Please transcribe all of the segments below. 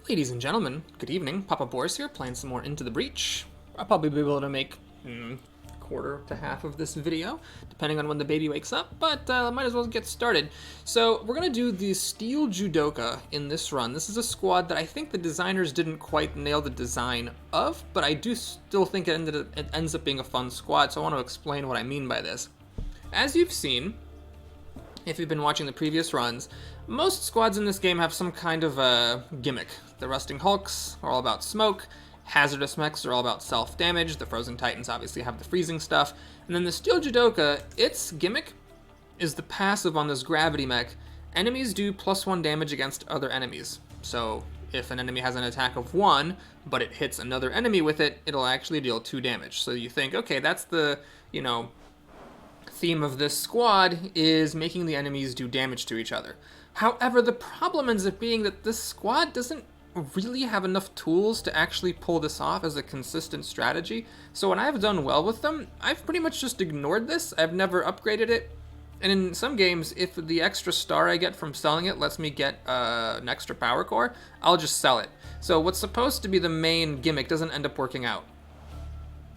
Ladies and gentlemen, good evening. Papa Boris here, playing some more Into the Breach. I'll probably be able to make quarter to half of this video, depending on when the baby wakes up, but might as well get started. So we're going to do the Steel Judoka in this run. This is a squad that I think the designers didn't quite nail the design of, but I do still think it ends up being a fun squad, so I want to explain what I mean by this. As you've seen, if you've been watching the previous runs, most squads in this game have some kind of a gimmick. The Rusting Hulks are all about smoke, Hazardous Mechs are all about self-damage, the Frozen Titans obviously have the freezing stuff, and then the Steel Judoka, its gimmick is the passive on this Gravity Mech. Enemies do +1 damage against other enemies. So if an enemy has an attack of 1, but it hits another enemy with it, it'll actually deal 2 damage. So you think, okay, that's the, theme of this squad is making the enemies do damage to each other. However, the problem ends up being that this squad doesn't really have enough tools to actually pull this off as a consistent strategy. So when I've done well with them, I've pretty much just ignored this. I've never upgraded it. And in some games, if the extra star I get from selling it lets me get an extra power core, I'll just sell it. So what's supposed to be the main gimmick doesn't end up working out.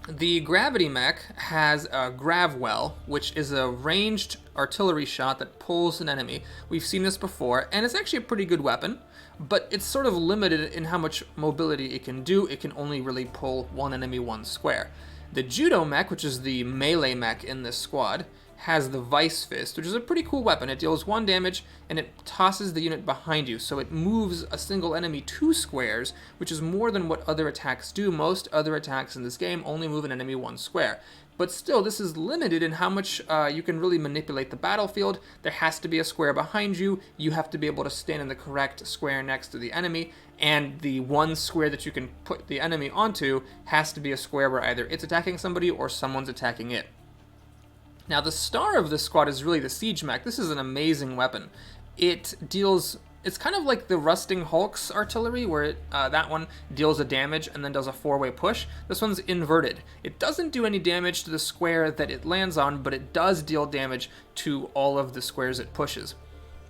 The Gravity Mech has a Grav Well, which is a ranged artillery shot that pulls an enemy. We've seen this before, and it's actually a pretty good weapon, but it's sort of limited in how much mobility it can do. It can only really pull one enemy one square. The Judo Mech, which is the melee mech in this squad, has the Vice Fist, which is a pretty cool weapon. It deals 1 damage, and it tosses the unit behind you, so it moves a single enemy 2 squares, which is more than what other attacks do. Most other attacks in this game only move an enemy 1 square. But still, this is limited in how much you can really manipulate the battlefield. There has to be a square behind you. You have to be able to stand in the correct square next to the enemy, and the 1 square that you can put the enemy onto has to be a square where either it's attacking somebody or someone's attacking it. Now, the star of this squad is really the Siege Mech. This is an amazing weapon. It's kind of like the Rusting Hulk's artillery, where that one deals a damage and then does a 4-way push. This one's inverted. It doesn't do any damage to the square that it lands on, but it does deal damage to all of the squares it pushes.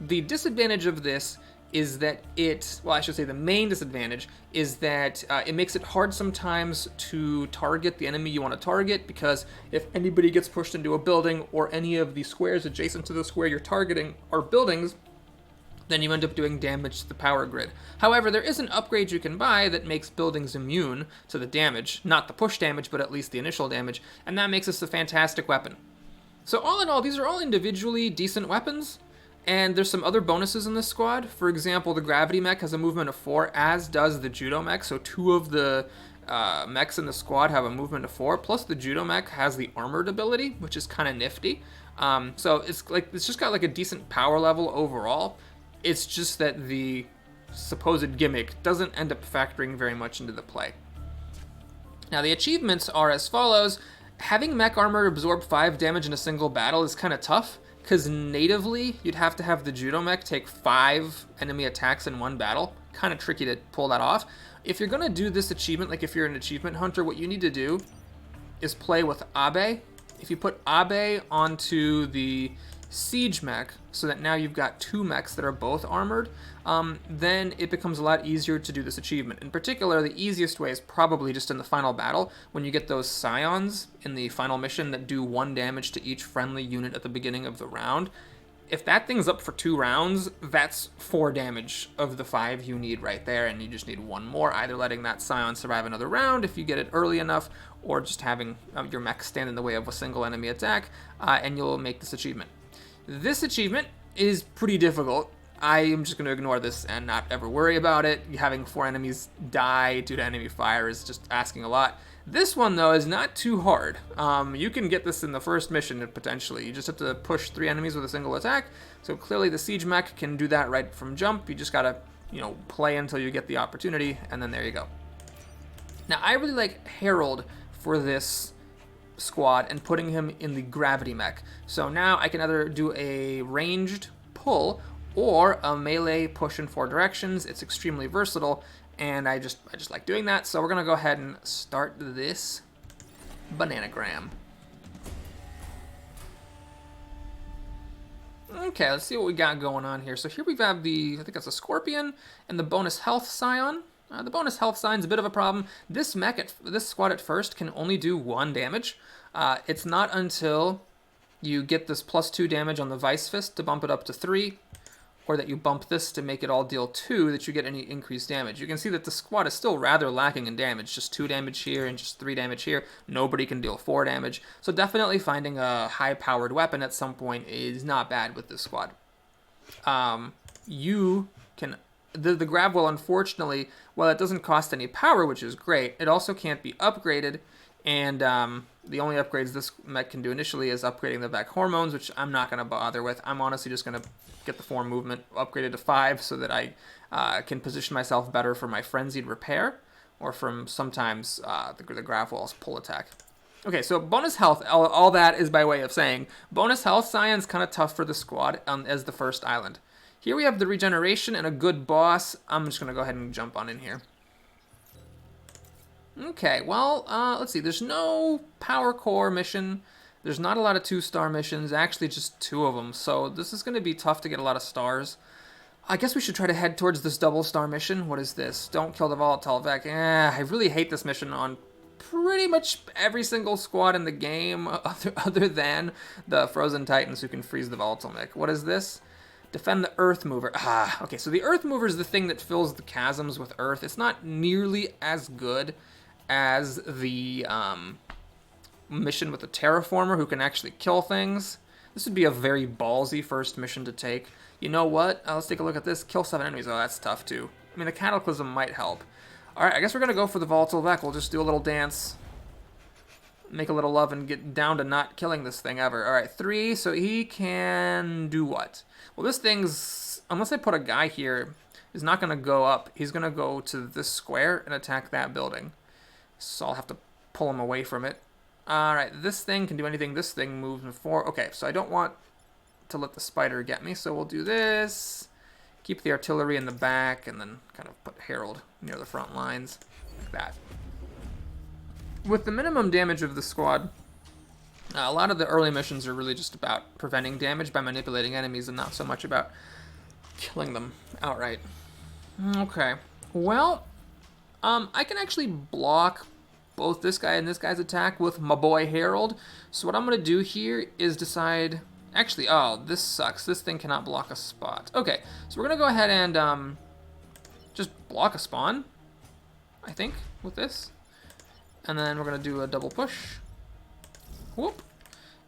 The disadvantage of this is that the main disadvantage is that it makes it hard sometimes to target the enemy you want to target, because if anybody gets pushed into a building or any of the squares adjacent to the square you're targeting are buildings, then you end up doing damage to the power grid. However, there is an upgrade you can buy that makes buildings immune to the damage, not the push damage, but at least the initial damage, and that makes this a fantastic weapon. So all in all, these are all individually decent weapons. And there's some other bonuses in this squad. For example, the Gravity Mech has a movement of 4, as does the Judo Mech. So 2 of the mechs in the squad have a movement of 4. Plus the Judo Mech has the armored ability, which is kind of nifty. So it's just got like a decent power level overall. It's just that the supposed gimmick doesn't end up factoring very much into the play. Now the achievements are as follows. Having mech armor absorb 5 damage in a single battle is kind of tough, because natively, you'd have to have the Judo Mech take 5 enemy attacks in 1 battle. Kind of tricky to pull that off. If you're going to do this achievement, like if you're an achievement hunter, what you need to do is play with Abe. If you put Abe onto the Siege Mech, so that now you've got 2 mechs that are both armored, then it becomes a lot easier to do this achievement. In particular, the easiest way is probably just in the final battle, when you get those Scions in the final mission that do 1 damage to each friendly unit at the beginning of the round. If that thing's up for 2 rounds, that's 4 damage of the 5 you need right there, and you just need 1 more, either letting that Scion survive another round if you get it early enough, or just having your mech stand in the way of a single enemy attack, and you'll make this achievement. This achievement is pretty difficult. I am just going to ignore this and not ever worry about it. Having 4 enemies die due to enemy fire is just asking a lot. This one, though, is not too hard. You can get this in the first mission, potentially. You just have to push 3 enemies with a single attack. So clearly the Siege Mech can do that right from jump. You just got to, play until you get the opportunity, and then there you go. Now, I really like Herald for this squad and putting him in the Gravity Mech. So now I can either do a ranged pull or a melee push in 4 directions. It's extremely versatile, and I just like doing that. So we're gonna go ahead and start this bananagram. Okay, let's see what we got going on here. So here we have the, I think that's a Scorpion, and the bonus health Scion. The bonus health Scion's a bit of a problem. This this squad at first can only do 1 damage. It's not until you get this +2 damage on the Vice Fist to bump it up to 3, or that you bump this to make it all deal 2, that you get any increased damage. You can see that the squad is still rather lacking in damage, just 2 damage here and just 3 damage here. Nobody can deal 4 damage, so definitely finding a high-powered weapon at some point is not bad with this squad. You can... The grab will, unfortunately, while it doesn't cost any power, which is great, it also can't be upgraded, and the only upgrades this mech can do initially is upgrading the Vec hormones, which I'm not going to bother with. I'm honestly just going to get the form movement upgraded to 5 so that I can position myself better for my frenzied repair, or from sometimes the grab wall's pull attack. Okay, so bonus health, all that is by way of saying, bonus health Scion's kind of tough for the squad as the first island. Here we have the regeneration and a good boss. I'm just going to go ahead and jump on in here. Okay, well, let's see. There's no power core mission. There's not a lot of 2-star missions. Actually, just 2 of them. So this is going to be tough to get a lot of stars. I guess we should try to head towards this double-star mission. What is this? Don't kill the volatile Vec. I really hate this mission on pretty much every single squad in the game, other than the Frozen Titans who can freeze the volatile mech. What is this? Defend the Earth Mover. Okay, so the Earth Mover is the thing that fills the chasms with Earth. It's not nearly as good as the mission with the Terraformer, who can actually kill things. This would be a very ballsy first mission to take. You know what? Let's take a look at this. Kill 7 enemies. Oh, that's tough, too. I mean, the Cataclysm might help. Alright, I guess we're going to go for the Volatile Vec. We'll just do a little dance, make a little love, and get down to not killing this thing ever. Alright, 3. So he can do what? Well, this thing's, unless I put a guy here, is not going to go up. He's going to go to this square and attack that building. So I'll have to pull him away from it. Alright, this thing can do anything this thing moves before. Okay, so I don't want to let the spider get me, so we'll do this. Keep the artillery in the back, and then kind of put Herald near the front lines, like that. With the minimum damage of the squad, a lot of the early missions are really just about preventing damage by manipulating enemies and not so much about killing them outright. Okay, well, I can actually block both this guy and this guy's attack with my boy Herald. So what I'm going to do here is decide... Actually, oh, this sucks. This thing cannot block a spot. Okay, so we're going to go ahead and just block a spawn, I think, with this. And then we're going to do a double push. Whoop.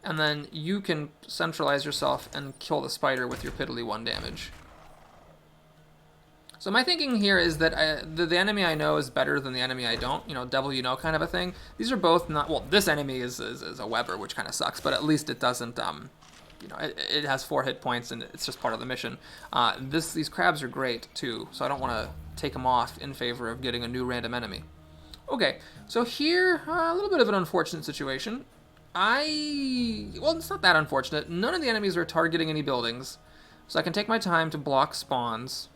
And then you can centralize yourself and kill the spider with your piddly 1 damage. So my thinking here is that the enemy I know is better than the enemy I don't. You know, devil you know kind of a thing. These are both not... Well, this enemy is a Weber, which kind of sucks. But at least it doesn't... you know, it has 4 hit points, and it's just part of the mission. These crabs are great, too. So I don't want to take them off in favor of getting a new random enemy. Okay, so here, a little bit of an unfortunate situation. Well, it's not that unfortunate. None of the enemies are targeting any buildings. So I can take my time to block spawns.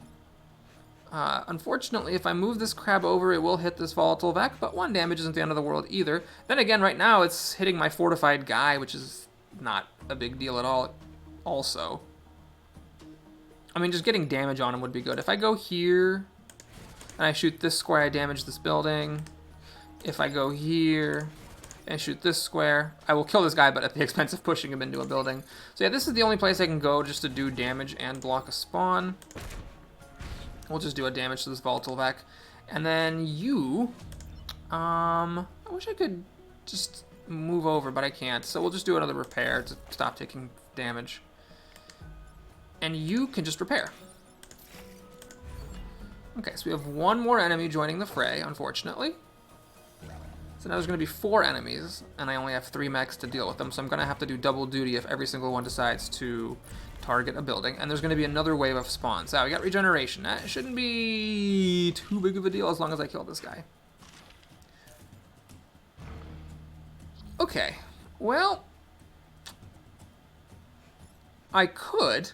Unfortunately, if I move this crab over, it will hit this volatile Vec, but 1 damage isn't the end of the world either. Then again, right now, it's hitting my fortified guy, which is not a big deal at all, also. I mean, just getting damage on him would be good. If I go here, and I shoot this square, I damage this building. If I go here, and shoot this square, I will kill this guy, but at the expense of pushing him into a building. So yeah, this is the only place I can go just to do damage and block a spawn. We'll just do a damage to this volatile Vec. And then you... I wish I could just move over, but I can't. So we'll just do another repair to stop taking damage. And you can just repair. Okay, so we have 1 more enemy joining the fray, unfortunately. So now there's going to be 4 enemies, and I only have 3 mechs to deal with them, so I'm going to have to do double duty if every single one decides to target a building. And there's going to be another wave of spawns. Now, we got regeneration. That shouldn't be too big of a deal as long as I kill this guy. Okay, well, I could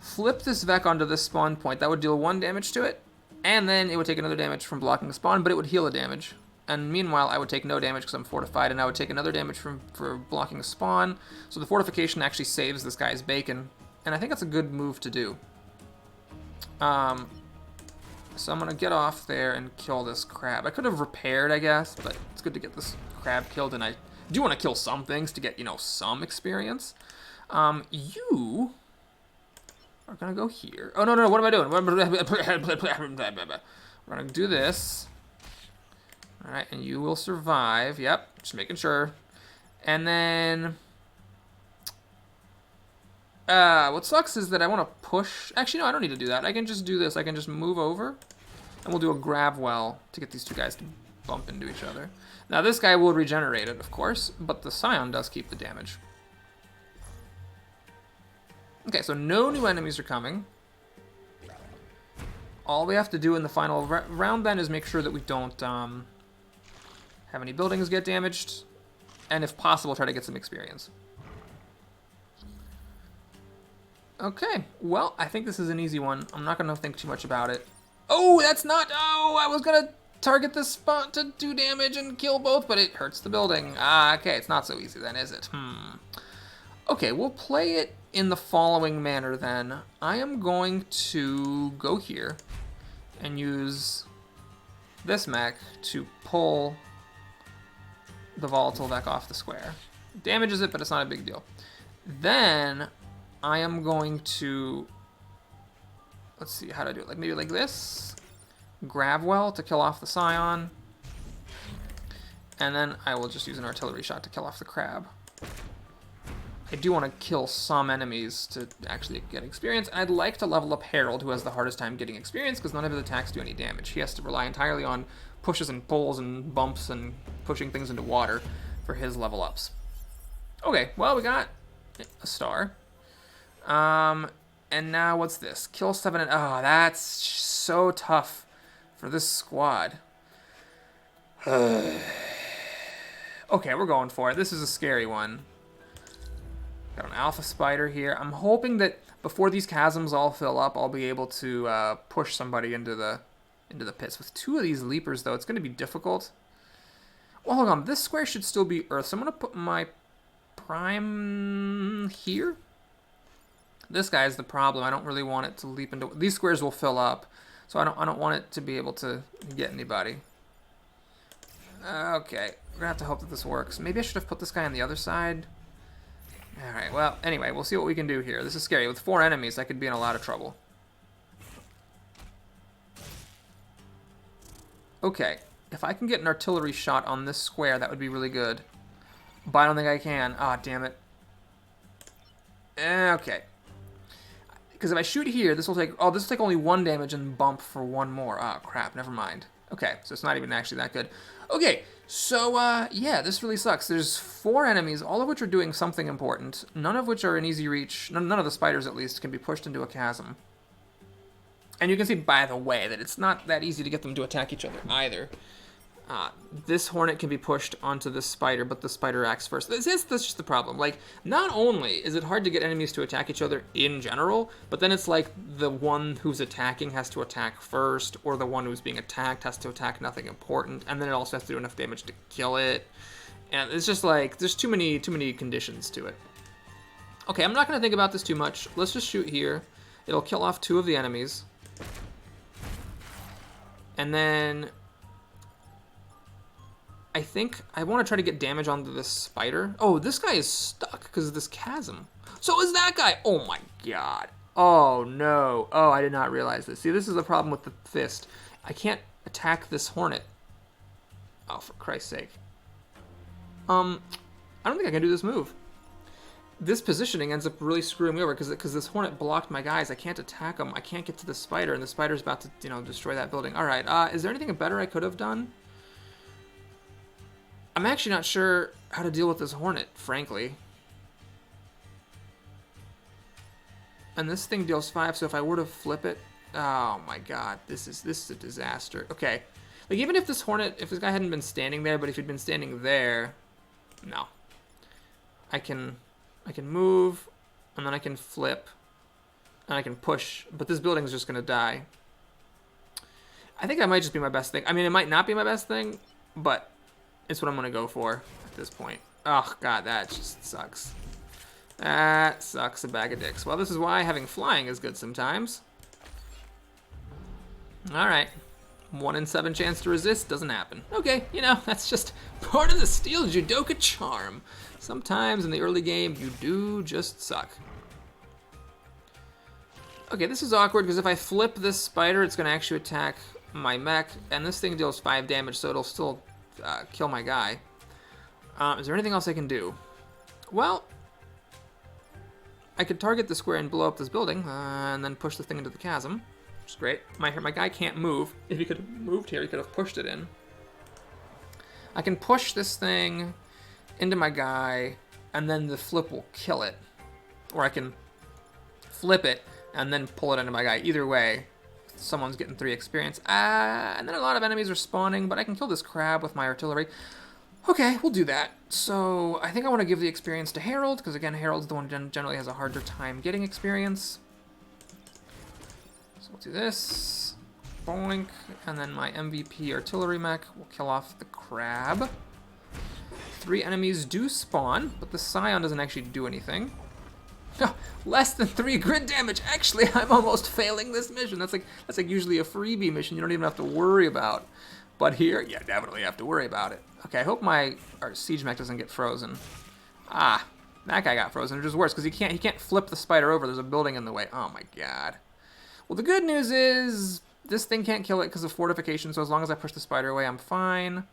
flip this Vec onto this spawn point. That would deal 1 damage to it, and then it would take another damage from blocking the spawn, but it would heal a damage. And meanwhile, I would take no damage because I'm fortified, and I would take another damage for blocking a spawn. So the fortification actually saves this guy's bacon, and I think that's a good move to do. So I'm going to get off there and kill this crab. I could have repaired, I guess, but it's good to get this crab killed, and I do want to kill some things to get, you know, some experience. You are going to go here. Oh, no, what am I doing? We're going to do this. All right, and you will survive. Yep, just making sure. And then... what sucks is that I want to push... Actually, no, I don't need to do that. I can just do this. I can just move over, and we'll do a grab well to get these two guys to bump into each other. Now, this guy will regenerate it, of course, but the Scion does keep the damage. Okay, so no new enemies are coming. All we have to do in the final round, then, is make sure that we don't have any buildings get damaged, and if possible, try to get some experience. Okay, well, I think this is an easy one. I'm not going to think too much about it. Oh, that's not... Oh, I was going to target this spot to do damage and kill both, but it hurts the building. Okay, it's not so easy then, is it? Okay, we'll play it in the following manner then. I am going to go here and use this mech to pull the volatile back off the square. Damages it, but it's not a big deal. Then I am going to, let's see how to do it. Like maybe like this. Grab well to kill off the Scion. And then I will just use an artillery shot to kill off the crab. I do want to kill some enemies to actually get experience. And I'd like to level up Harold, who has the hardest time getting experience, because none of his attacks do any damage. He has to rely entirely on pushes and pulls and bumps and pushing things into water for his level ups. Okay, well, we got a star. And now what's this? Kill 7 and... Oh, that's so tough for this squad. Okay, we're going for it. This is a scary one. Got an alpha spider here. I'm hoping that before these chasms all fill up, I'll be able to push somebody into the pits. With 2 of these leapers, though, it's going to be difficult. Well, hold on. This square should still be Earth, so I'm going to put my prime here. This guy is the problem. I don't really want it to leap into... These squares will fill up, so I don't want it to be able to get anybody. Okay, we're gonna have to hope that this works. Maybe I should have put this guy on the other side. Alright, well, anyway, we'll see what we can do here. This is scary. With 4 enemies, I could be in a lot of trouble. Okay, if I can get an artillery shot on this square, that would be really good. But I don't think I can. Ah, damn it. Okay. Because if I shoot here, this will take... Oh, this will take only 1 damage and bump for 1 more. Ah, crap, never mind. Okay, so it's not even actually that good. Okay, so, yeah, this really sucks. There's 4 enemies, all of which are doing something important, none of which are in easy reach. None of the spiders, at least, can be pushed into a chasm. And you can see, by the way, that it's not that easy to get them to attack each other, either. This Hornet can be pushed onto this spider, but the spider acts first. That's just the problem. Like, not only is it hard to get enemies to attack each other in general, but then it's like the one who's attacking has to attack first, or the one who's being attacked has to attack nothing important, and then it also has to do enough damage to kill it. And it's just like, there's too many conditions to it. Okay, I'm not going to think about this too much. Let's just shoot here. It'll kill off 2 of the enemies. And then... I think I want to try to get damage onto this spider. Oh, this guy is stuck because of this chasm. So is that guy. Oh my god. Oh no. Oh, I did not realize this. See, this is the problem with the fist. I can't attack this Hornet. Oh, for Christ's sake. I don't think I can do this move. This positioning ends up really screwing me over because this Hornet blocked my guys. I can't attack him. I can't get to the spider, and the spider's about to, you know, destroy that building. All right. Is there anything better I could have done? I'm actually not sure how to deal with this Hornet, frankly. And this thing deals 5, so if I were to flip it... Oh my god, this is a disaster. Okay. Like, even if this Hornet... If this guy hadn't been standing there, but if he'd been standing there... No. I can move, and then I can flip, and I can push, but this building's just gonna die. I think that might just be my best thing. I mean, it might not be my best thing, but it's what I'm going to go for at this point. Oh, God, that just sucks. That sucks a bag of dicks. Well, this is why having flying is good sometimes. Alright. 1 in 7 chance to resist doesn't happen. Okay, you know, that's just part of the Steel Judoka charm. Sometimes in the early game, you do just suck. Okay, this is awkward because if I flip this spider, it's going to actually attack my mech, and this thing deals 5 damage, so it'll still kill my guy. Is there anything else I can do? Well, I could target the square and blow up this building, and then push the thing into the chasm, which is great. My guy can't move. If he could have moved here, he could have pushed it in. I can push this thing into my guy, and then the flip will kill it. Or I can flip it, and then pull it into my guy. Either way, someone's getting 3 experience. And then a lot of enemies are spawning, but I can kill this crab with my artillery. Okay, we'll do that. So I think I want to give the experience to Harold, because again, Harold's the one who generally has a harder time getting experience. So we'll do this. Boink. And then my MVP artillery mech will kill off the crab. 3 enemies do spawn, but the Scion doesn't actually do anything. Less than 3 grid damage. Actually, I'm almost failing this mission. That's like usually a freebie mission you don't even have to worry about. But here, yeah, definitely have to worry about it. Okay, I hope my siege mech doesn't get frozen. Ah, that guy got frozen, which is worse because he can't flip the spider over. There's a building in the way. Oh my god. Well, the good news is this thing can't kill it because of fortification. So as long as I push the spider away, I'm fine.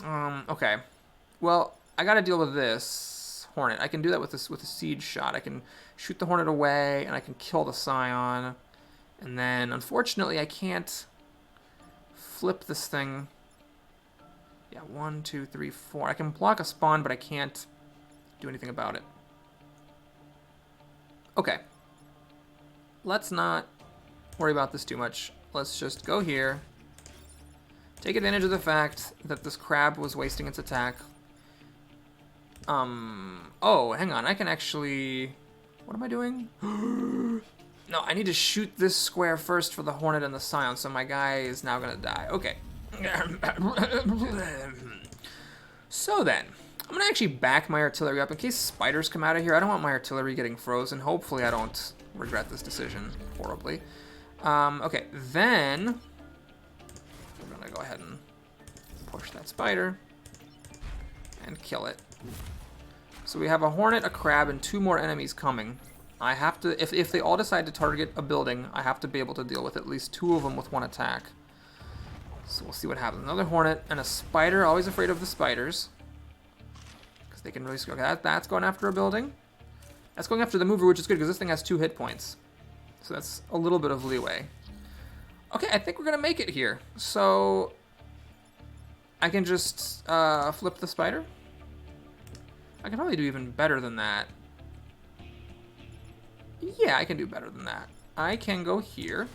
Okay. Well, I got to deal with this Hornet. I can do that with a siege shot. I can shoot the Hornet away, and I can kill the Scion. And then, unfortunately, I can't flip this thing. Yeah, 1, 2, 3, 4. I can block a spawn, but I can't do anything about it. Okay. Let's not worry about this too much. Let's just go here. Take advantage of the fact that this crab was wasting its attack. Oh, hang on. I can actually... What am I doing? No, I need to shoot this square first for the Hornet and the Scion, so my guy is now going to die. Okay. So then, I'm going to actually back my artillery up in case spiders come out of here. I don't want my artillery getting frozen. Hopefully I don't regret this decision horribly. Okay, then we're going to go ahead and push that spider and kill it. So we have a Hornet, a crab, and 2 more enemies coming. I have to, if they all decide to target a building, I have to be able to deal with at least 2 of them with 1 attack. So we'll see what happens. Another Hornet and a spider. Always afraid of the spiders, because they can really screw. Okay, that's going after a building. That's going after the mover, which is good because this thing has 2 hit points. So that's a little bit of leeway. Okay, I think we're gonna make it here. So I can just flip the spider. I can probably do even better than that. Yeah, I can do better than that. I can go here,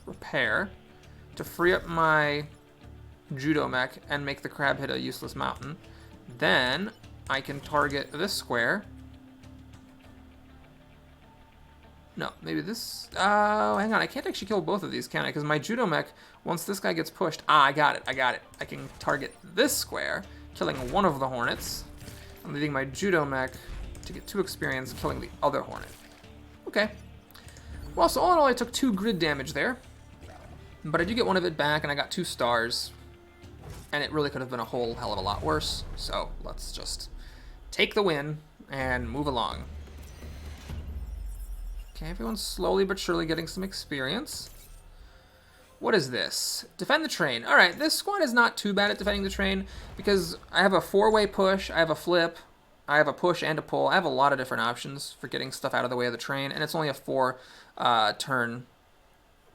repair, to free up my judo mech and make the crab hit a useless mountain. Then I can target this square. No, maybe this... Oh, hang on. I can't actually kill both of these, can I? Because my judo mech, once this guy gets pushed... Ah, I got it. I can target this square, killing one of the Hornets. I'm leaving my judo mech to get 2 experience, killing the other Hornet. Okay. Well, so all in all, I took 2 grid damage there. But I do get 1 of it back, and I got 2 stars. And it really could have been a whole hell of a lot worse. So let's just take the win and move along. Okay, everyone's slowly but surely getting some experience. What is this? Defend the train. Alright, this squad is not too bad at defending the train because I have a 4-way push, I have a flip, I have a push and a pull. I have a lot of different options for getting stuff out of the way of the train, and it's only a 4-turn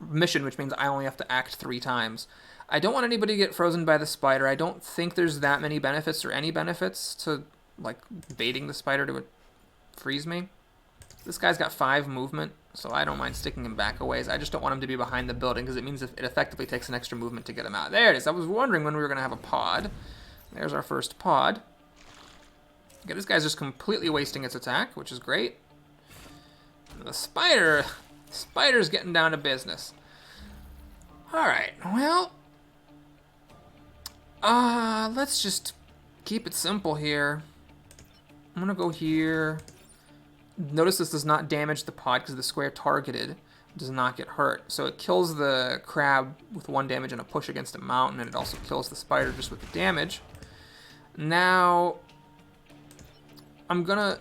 mission, which means I only have to act 3 times. I don't want anybody to get frozen by the spider. I don't think there's that many benefits or any benefits to, like, baiting the spider to freeze me. This guy's got 5 movement, so I don't mind sticking him back a ways. I just don't want him to be behind the building because it means it effectively takes an extra movement to get him out. There it is. I was wondering when we were going to have a pod. There's our first pod. Okay, this guy's just completely wasting its attack, which is great. And the spider's getting down to business. Alright, well, Let's just keep it simple here. I'm gonna go here. Notice this does not damage the pod because the square targeted does not get hurt. So it kills the crab with 1 damage and a push against a mountain, and it also kills the spider just with the damage. Now, I'm gonna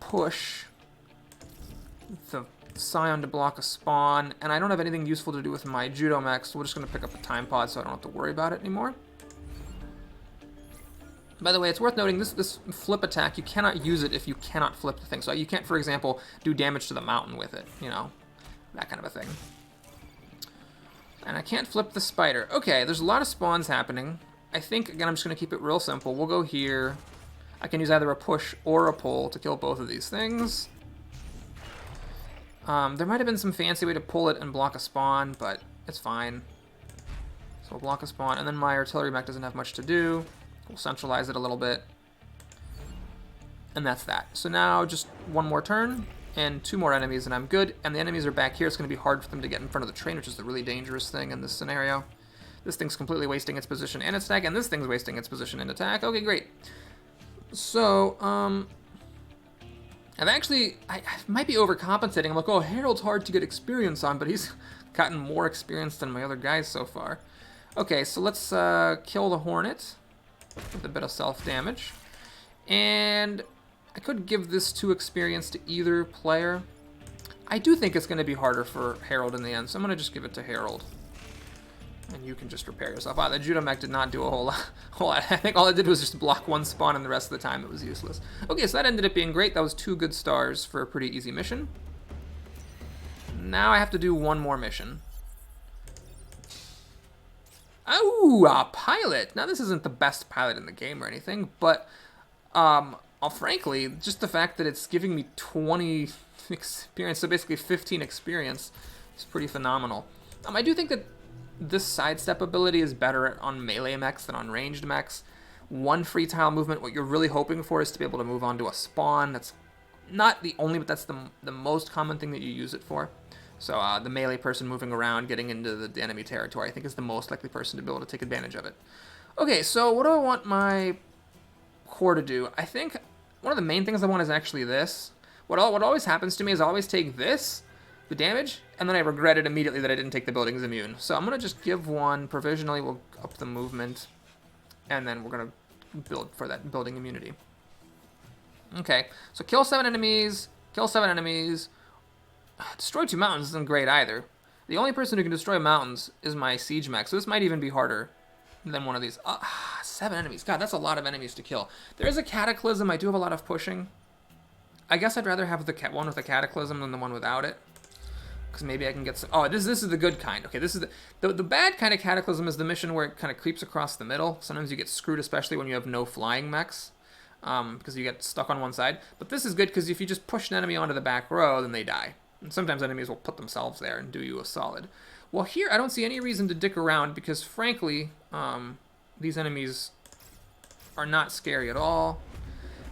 push the Scion to block a spawn, and I don't have anything useful to do with my Judo mech, so we're just gonna pick up a time pod so I don't have to worry about it anymore. By the way, it's worth noting, this flip attack, you cannot use it if you cannot flip the thing. So you can't, for example, do damage to the mountain with it, you know, that kind of a thing. And I can't flip the spider. Okay, there's a lot of spawns happening. I think, again, I'm just going to keep it real simple. We'll go here. I can use either a push or a pull to kill both of these things. There might have been some fancy way to pull it and block a spawn, but it's fine. So we'll block a spawn, and then my artillery mech doesn't have much to do. We'll centralize it a little bit. And that's that. So now just 1 more turn and 2 more enemies and I'm good. And the enemies are back here. It's going to be hard for them to get in front of the train, which is the really dangerous thing in this scenario. This thing's completely wasting its position and its attack, and this thing's wasting its position and attack. Okay, great. So, I've actually, I might be overcompensating. I'm like, oh, Harold's hard to get experience on, but he's gotten more experience than my other guys so far. Okay, so let's kill the Hornet with a bit of self-damage. And I could give this 2 experience to either player. I do think it's going to be harder for Harold in the end, so I'm going to just give it to Harold. And you can just repair yourself. Wow, the Judo mech did not do a whole lot. I think all it did was just block 1 spawn, and the rest of the time it was useless. Okay, so that ended up being great. That was 2 good stars for a pretty easy mission. Now I have to do 1 more mission. Oh, a pilot. Now, this isn't the best pilot in the game or anything, but frankly, just the fact that it's giving me 20 experience, so basically 15 experience, is pretty phenomenal. I do think that this sidestep ability is better on melee mechs than on ranged mechs. 1 free tile movement, what you're really hoping for is to be able to move on to a spawn. That's not the only, but that's the most common thing that you use it for. So the melee person moving around, getting into the enemy territory, I think is the most likely person to be able to take advantage of it. Okay, so what do I want my core to do? I think one of the main things I want is actually this. What always happens to me is I always take this, the damage, and then I regret it immediately that I didn't take the buildings immune. So I'm going to just give 1 provisionally. We'll up the movement, and then we're going to build for that building immunity. Okay, so kill 7 enemies, kill 7 enemies. Destroy 2 mountains isn't great either. The only person who can destroy mountains is my siege mech, so this might even be harder than one of these. 7 enemies. God, that's a lot of enemies to kill. There is a cataclysm. I do have a lot of pushing. I guess I'd rather have the one with the cataclysm than the one without it, because maybe I can get some. Oh, this is the good kind. Okay, this is the bad kind of cataclysm is the mission where it kind of creeps across the middle. Sometimes you get screwed, especially when you have no flying mechs, because you get stuck on one side. But this is good because if you just push an enemy onto the back row, then they die. And sometimes enemies will put themselves there and do you a solid. Well, here I don't see any reason to dick around because, frankly, these enemies are not scary at all.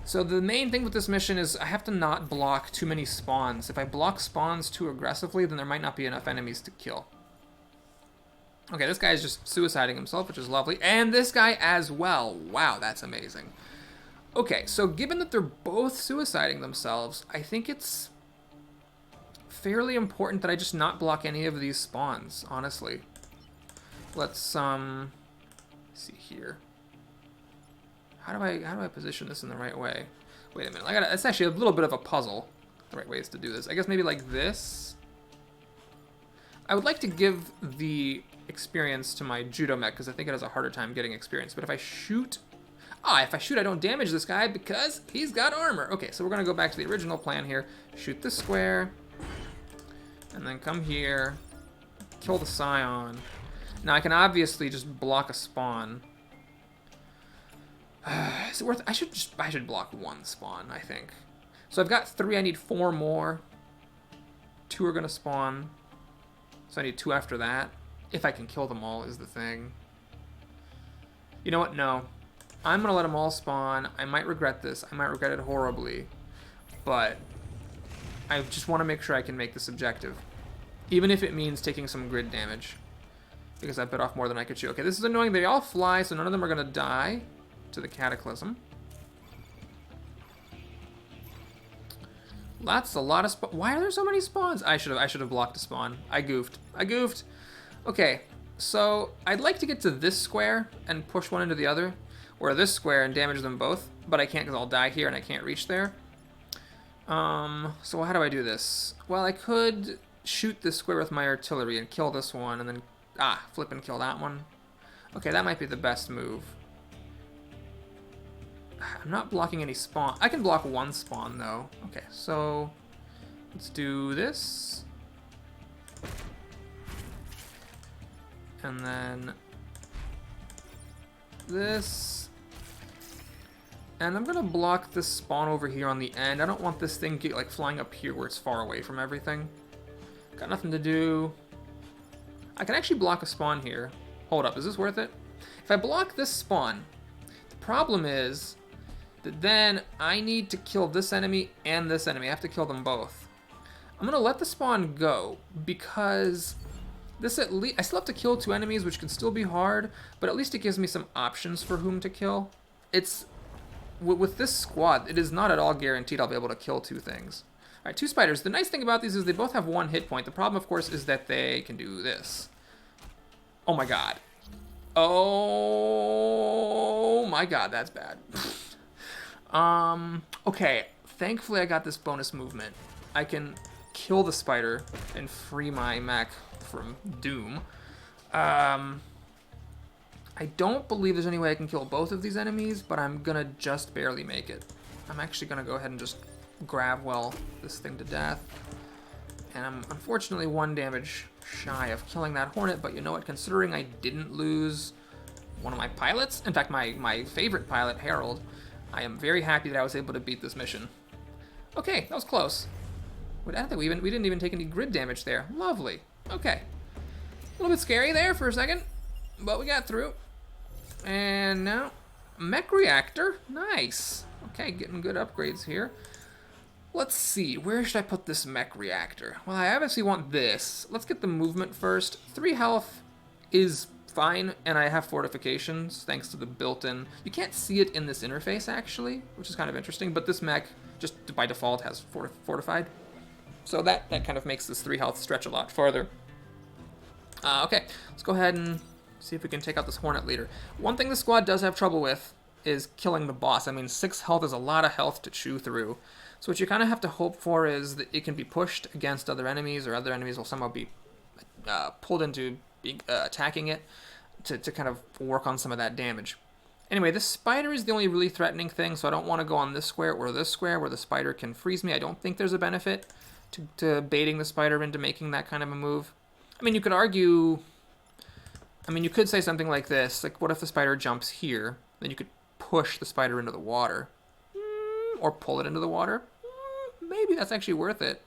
So the main thing with this mission is I have to not block too many spawns. If I block spawns too aggressively, then there might not be enough enemies to kill. Okay, this guy is just suiciding himself, which is lovely. And this guy as well. Wow, that's amazing. Okay, so given that they're both suiciding themselves, I think it's fairly important that I just not block any of these spawns, honestly. Let's see here. How do I position this in the right way? Wait a minute. It's actually a little bit of a puzzle. The right ways to do this. I guess maybe like this. I would like to give the experience to my Judo mech because I think it has a harder time getting experience. But if I shoot, I don't damage this guy because he's got armor. Okay, so we're gonna go back to the original plan here. Shoot the square, and then come here, kill the Scion. Now I can obviously just block a spawn. Is it worth? I should block 1 spawn, I think. So I've got 3. I need 4 more. 2 are gonna spawn. So I need 2 after that. If I can kill them all is the thing. You know what? No. I'm gonna let them all spawn. I might regret this. I might regret it horribly. But I just want to make sure I can make this objective. Even if it means taking some grid damage. because I bit off more than I could chew. Okay, this is annoying. They all fly, so none of them are going to die to the Cataclysm. That's a lot of spawns. Why are there so many spawns? I should have blocked a spawn. I goofed. Okay, so I'd like to get to this square and push one into the other, or this square and damage them both, but I can't because I'll die here and I can't reach there. So how do I do this? Well, I could shoot this square with my artillery and kill this one, and then flip and kill that one. Okay, that might be the best move. I'm not blocking any spawn. I can block one spawn, though. Okay, so let's do this. And then this. And I'm going to block this spawn over here on the end. I don't want this thing like flying up here where it's far away from everything. Got nothing to do. I can actually block a spawn here. Hold up, is this worth it? If I block this spawn, the problem is that then I need to kill this enemy and this enemy. I have to kill them both. I'm gonna let the spawn go because this at least, I still have to kill 2 enemies, which can still be hard, but at least it gives me some options for whom to kill. It's, with this squad, it is not at all guaranteed I'll be able to kill 2 things. All right, 2 spiders. The nice thing about these is they both have 1 hit point. The problem, of course, is that they can do this. Oh my god. Oh my god, that's bad. Okay, thankfully I got this bonus movement. I can kill the spider and free my mech from doom. I don't believe there's any way I can kill both of these enemies, but I'm gonna just barely make it. I'm actually gonna go ahead and just grab this thing to death. And I'm unfortunately 1 damage shy of killing that Hornet, but you know what, considering I didn't lose one of my pilots, in fact my favorite pilot, Harold, I am very happy that I was able to beat this mission. Okay, that was close. I don't think we didn't even take any grid damage there. Lovely. Okay. A little bit scary there for a second, but we got through. And now, mech reactor. Nice. Okay, getting good upgrades here. Let's see, where should I put this mech reactor? Well, I obviously want this. Let's get the movement first. 3 health is fine, and I have fortifications thanks to the built-in. You can't see it in this interface actually, which is kind of interesting, but this mech just by default has fortified. So that kind of makes this 3 health stretch a lot farther. Okay, let's go ahead and see if we can take out this Hornet Leader. One thing the squad does have trouble with is killing the boss. I mean, 6 health is a lot of health to chew through. So what you kind of have to hope for is that it can be pushed against other enemies, or other enemies will somehow be pulled into attacking it to kind of work on some of that damage. Anyway, this spider is the only really threatening thing, so I don't want to go on this square or this square where the spider can freeze me. I don't think there's a benefit to baiting the spider into making that kind of a move. I mean, you could argue... I mean, you could say something like this, like, what if the spider jumps here? Then you could push the spider into the water. Or pull it into the water. Maybe that's actually worth it.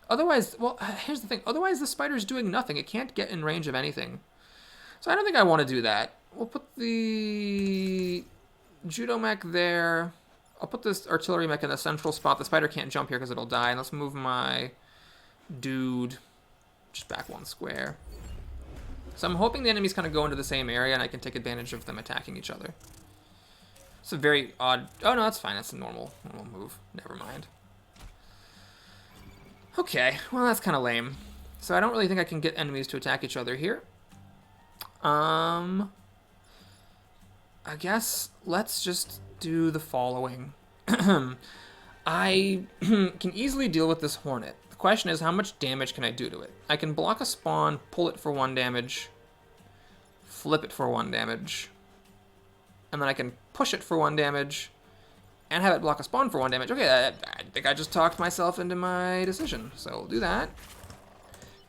Otherwise, well, here's the thing. Otherwise, the spider's doing nothing. It can't get in range of anything. So I don't think I want to do that. We'll put the judo mech there. I'll put this artillery mech in the central spot. The spider can't jump here because it'll die. And let's move my dude just back 1 square. So I'm hoping the enemies kind of go into the same area and I can take advantage of them attacking each other. It's a very odd... Oh, no, that's fine. That's a normal move. Never mind. Okay, well, that's kind of lame. So I don't really think I can get enemies to attack each other here. I guess let's just do the following. I can easily deal with this Hornet. The question is, how much damage can I do to it? I can block a spawn, pull it for 1 damage, flip it for 1 damage, and then I can push it for 1 damage, and have it block a spawn for 1 damage. Okay, I think I just talked myself into my decision, so we'll do that.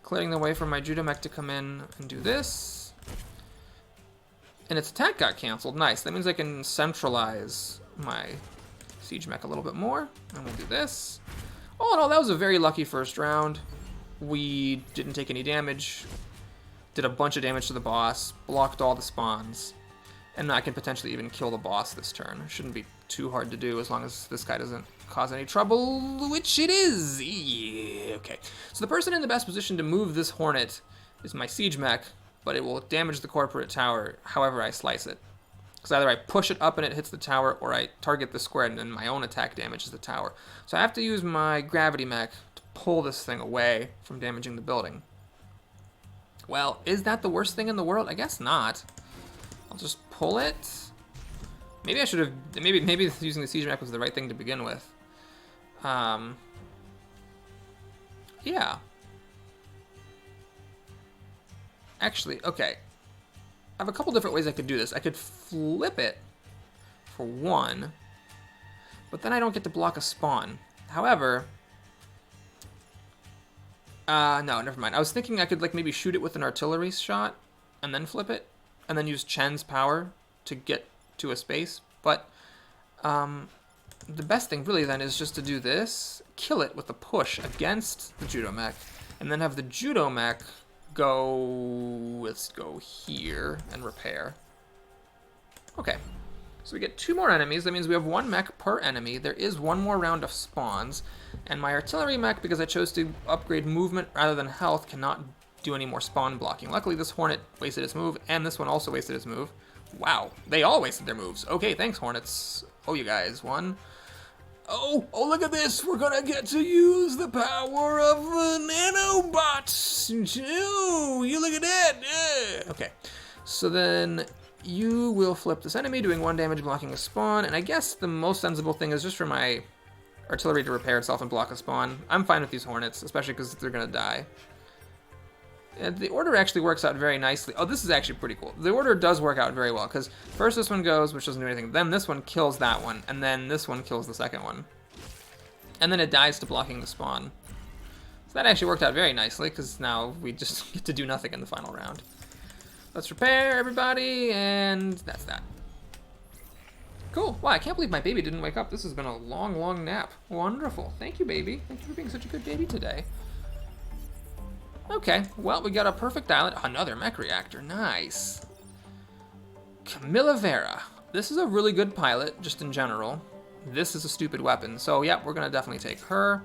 Clearing the way for my judo mech to come in and do this. And its attack got canceled. Nice. That means I can centralize my siege mech a little bit more. And we'll do this. All in all, that was a very lucky first round. We didn't take any damage. Did a bunch of damage to the boss. Blocked all the spawns. And I can potentially even kill the boss this turn. It shouldn't be too hard to do as long as this guy doesn't cause any trouble, which it is. Yeah, okay. So the person in the best position to move this Hornet is my siege mech, but it will damage the corporate tower however I slice it. Because either I push it up and it hits the tower, or I target the square and then my own attack damages the tower. So I have to use my gravity mech to pull this thing away from damaging the building. Well, is that the worst thing in the world? I guess not. I'll just pull it. Maybe I should have... Maybe using the siege mech was the right thing to begin with. Yeah. Actually, okay. I have a couple different ways I could do this. I could flip it for one, but then I don't get to block a spawn. However, no, never mind. I was thinking I could like maybe shoot it with an artillery shot and then flip it, and then use Chen's power to get to a space. But the best thing really then is just to do this, kill it with a push against the Judo mech, and then have the Judo mech go, let's go here and repair. Okay, so we get 2 more enemies. That means we have 1 mech per enemy. There is 1 more round of spawns, and my artillery mech, because I chose to upgrade movement rather than health, cannot do any more spawn blocking. Luckily this Hornet wasted its move, and this one also wasted its move. Wow, they all wasted their moves. Okay, thanks Hornets. Oh, you guys won. Oh, look at this! We're gonna get to use the power of the nanobots! Oh, you look at that! Yeah. Okay, so then you will flip this enemy, doing 1 damage, blocking a spawn, and I guess the most sensible thing is just for my artillery to repair itself and block a spawn. I'm fine with these Hornets, especially because they're gonna die. And the order actually works out very nicely. Oh, this is actually pretty cool. The order does work out very well, because first this one goes, which doesn't do anything. Then this one kills that one, and then this one kills the second one. And then it dies to blocking the spawn. So that actually worked out very nicely, because now we just get to do nothing in the final round. Let's repair, everybody, and that's that. Cool. Wow, I can't believe my baby didn't wake up. This has been a long, long nap. Wonderful. Thank you, baby. Thank you for being such a good baby today. Okay, well, we got a perfect island. Another mech reactor, nice. Camilla Vera. This is a really good pilot, just in general. This is a stupid weapon, so yeah, we're gonna definitely take her.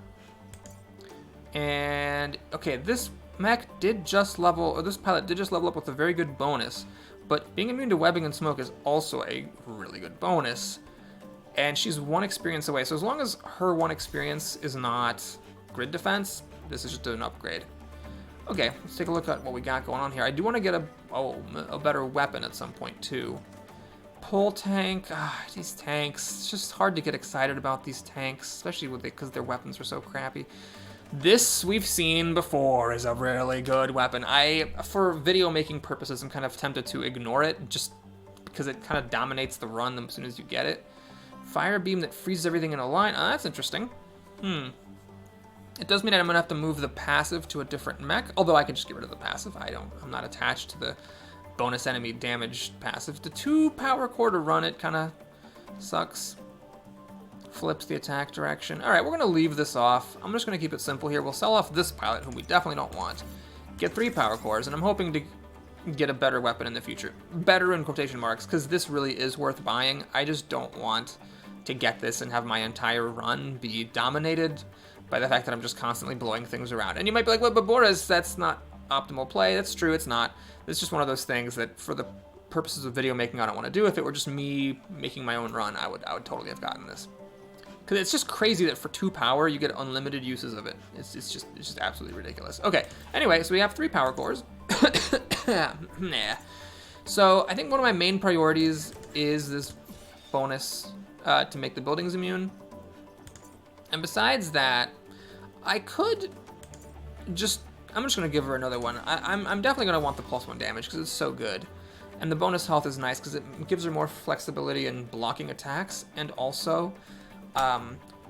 And, okay, this mech did just level, or this pilot did just level up with a very good bonus, but being immune to webbing and smoke is also a really good bonus. And she's 1 experience away, so as long as her 1 experience is not grid defense, this is just an upgrade. Okay, let's take a look at what we got going on here. I do want to get a better weapon at some point, too. Pole tank. These tanks. It's just hard to get excited about these tanks, especially because their weapons are so crappy. This, we've seen before, is a really good weapon. For video making purposes, I'm kind of tempted to ignore it, just because it kind of dominates the run as soon as you get it. Fire beam that freezes everything in a line. Oh, that's interesting. It does mean I'm gonna have to move the passive to a different mech, although I can just get rid of the passive. I'm not attached to the bonus enemy damage passive. The 2 power core to run it kind of sucks. Flips the attack direction. All right, we're gonna leave this off. I'm just gonna keep it simple here. We'll sell off this pilot, whom we definitely don't want. Get 3 power cores, and I'm hoping to get a better weapon in the future. Better in quotation marks, because this really is worth buying. I just don't want to get this and have my entire run be dominated by the fact that I'm just constantly blowing things around. And you might be like, well, but Boris, that's not optimal play. That's true, it's not. It's just one of those things that for the purposes of video making, I don't want to do. If it were just me making my own run, I would totally have gotten this. Because it's just crazy that for 2 power, you get unlimited uses of it. It's just absolutely ridiculous. Okay, anyway, so we have 3 power cores. Nah. So I think one of my main priorities is this bonus to make the buildings immune. And besides that, I could just... I'm just going to give her another one. I'm definitely going to want the +1 damage because it's so good. And the bonus health is nice because it gives her more flexibility in blocking attacks and also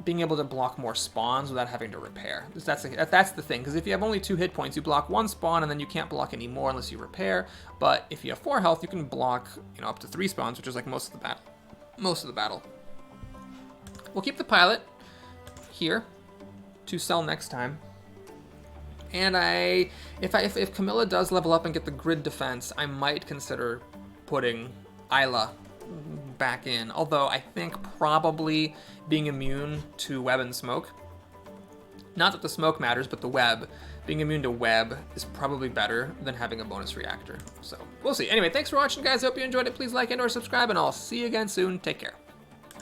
being able to block more spawns without having to repair. That's the thing, because if you have only 2 hit points, you block 1 spawn and then you can't block any more unless you repair. But if you have 4 health, you can block up to 3 spawns, which is like most of the battle. We'll keep the pilot here to sell next time. And if Camilla does level up and get the grid defense, I might consider putting Isla back in. Although I think probably being immune to web and smoke, not that the smoke matters, but the web, being immune to web is probably better than having a bonus reactor. So we'll see. Anyway, thanks for watching, guys. Hope you enjoyed it. Please like and or subscribe, and I'll see you again soon. Take care.